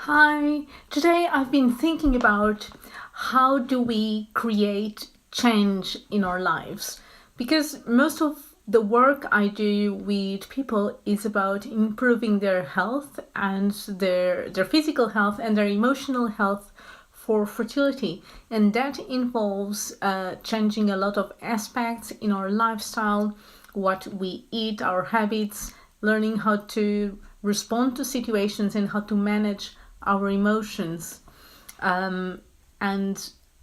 Hi, today I've been thinking about how do we create change in our lives, because most of the work I do with people is about improving their health and their physical health and their emotional health for fertility, and that involves changing a lot of aspects in our lifestyle, what we eat, our habits, learning how to respond to situations and how to manage our emotions. And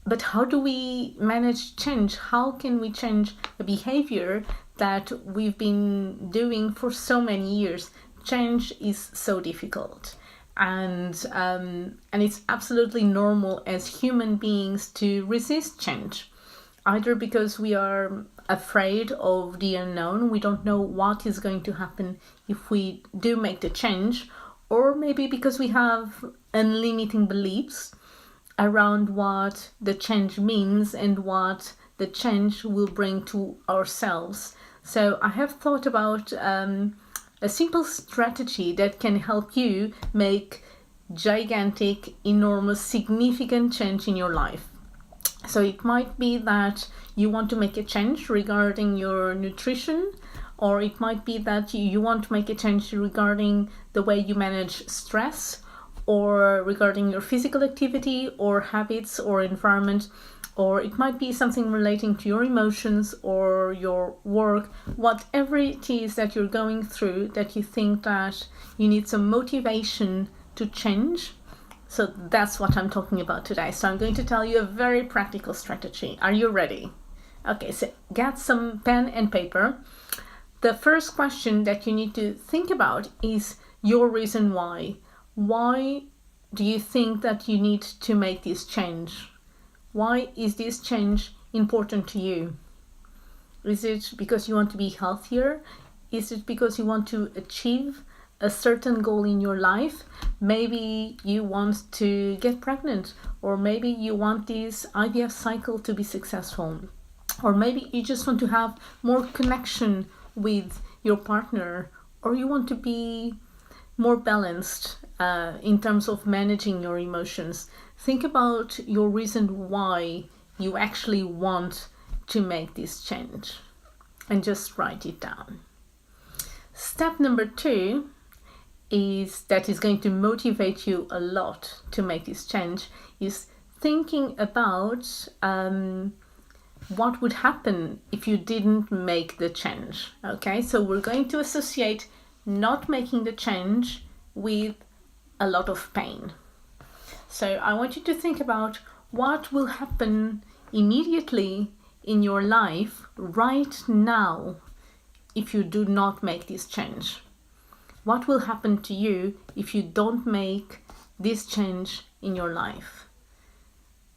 but how do we manage change? How can we change a behavior that we've been doing for so many years? Change is so difficult, and it's absolutely normal as human beings to resist change, either because we are afraid of the unknown, we don't know what is going to happen if we do make the change, or maybe because we have unlimiting beliefs around what the change means and what the change will bring to ourselves. So I have thought about a simple strategy that can help you make gigantic, enormous, significant change in your life. So it might be that you want to make a change regarding your nutrition, or it might be that you want to make a change regarding the way you manage stress, or regarding your physical activity or habits or environment, or it might be something relating to your emotions or your work, whatever it is that you're going through that you think that you need some motivation to change. So that's what I'm talking about today. So I'm going to tell you a very practical strategy. Are you ready? Okay, so get some pen and paper. The first question that you need to think about is your reason why. Why do you think that you need to make this change? Why is this change important to you? Is it because you want to be healthier? Is it because you want to achieve a certain goal in your life? Maybe you want to get pregnant, or maybe you want this IVF cycle to be successful, or maybe you just want to have more connection with your partner, or you want to be more balanced in terms of managing your emotions. Think about your reason why you actually want to make this change and just write it down. Step number 2 is that is going to motivate you a lot to make this change is thinking about what would happen if you didn't make the change. Okay, so we're going to associate not making the change with a lot of pain. So I want you to think about what will happen immediately in your life right now if you do not make this change. What will happen to you if you don't make this change in your life?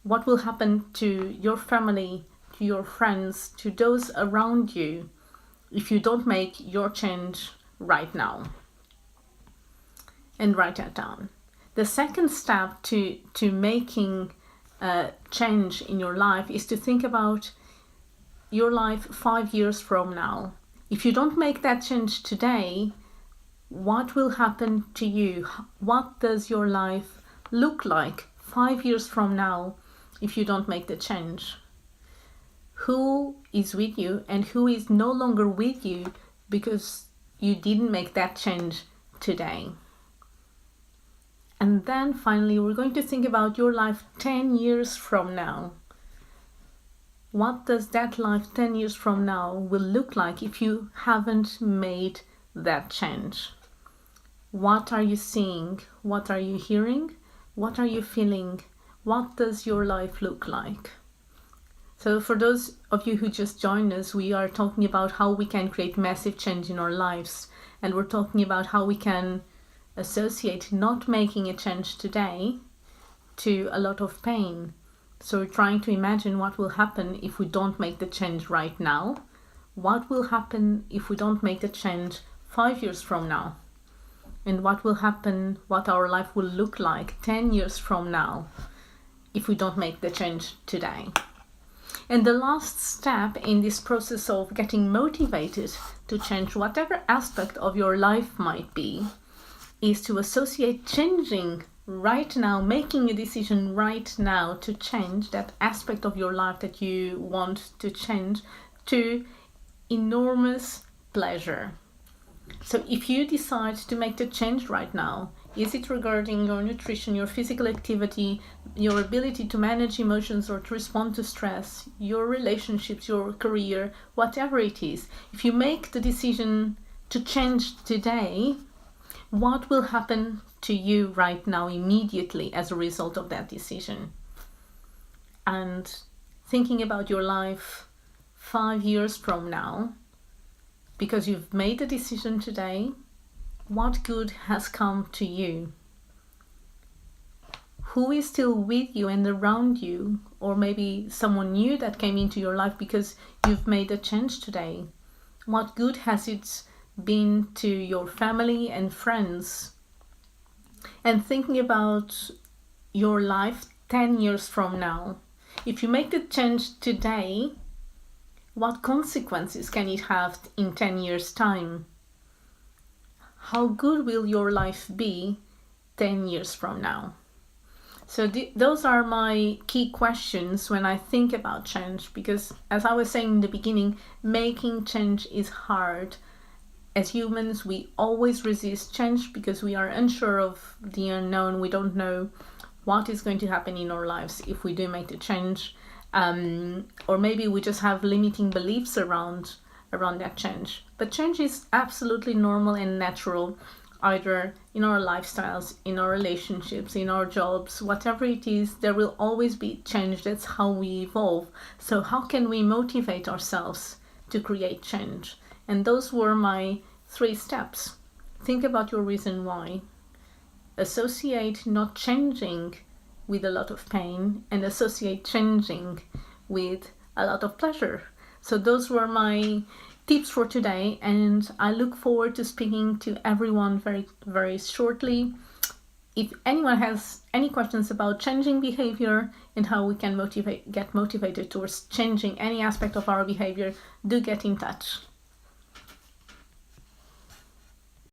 What will happen to your family, to your friends, to those around you if you don't make your change right now? And write that down. The second step to making a change in your life is to think about your life 5 years from now. If you don't make that change today, what will happen to you? What does your life look like 5 years from now if you don't make the change? Who is with you and who is no longer with you because you didn't make that change today? And then finally, we're going to think about your life 10 years from now. What does that life 10 years from now will look like if you haven't made that change? What are you seeing? What are you hearing? What are you feeling? What does your life look like? So for those of you who just joined us, we are talking about how we can create massive change in our lives. And we're talking about how we can associate not making a change today to a lot of pain. So we're trying to imagine what will happen if we don't make the change right now. What will happen if we don't make the change 5 years from now? And what will happen, what our life will look like 10 years from now if we don't make the change today? And the last step in this process of getting motivated to change whatever aspect of your life might be is to associate changing right now, making a decision right now to change that aspect of your life that you want to change, to enormous pleasure. So if you decide to make the change right now, is it regarding your nutrition, your physical activity, your ability to manage emotions or to respond to stress, your relationships, your career, whatever it is, if you make the decision to change today, what will happen to you right now immediately as a result of that decision? And thinking about your life 5 years from now, because you've made a decision today, what good has come to you? Who is still with you and around you? Or maybe someone new that came into your life because you've made a change today. What good has it been to your family and friends? And thinking about your life 10 years from now. If you make the change today, what consequences can it have in 10 years' time? How good will your life be 10 years from now? So those are my key questions when I think about change, because as I was saying in the beginning, making change is hard. As humans, we always resist change because we are unsure of the unknown. We don't know what is going to happen in our lives if we do make the change. Or maybe we just have limiting beliefs around that change. But change is absolutely normal and natural, either in our lifestyles, in our relationships, in our jobs, whatever it is, there will always be change. That's how we evolve. So how can we motivate ourselves to create change? And those were my 3 steps. Think about your reason why. Associate not changing with a lot of pain, and associate changing with a lot of pleasure. So those were my tips for today, and I look forward to speaking to everyone very, very shortly. If anyone has any questions about changing behavior and how we can get motivated towards changing any aspect of our behavior, do get in touch.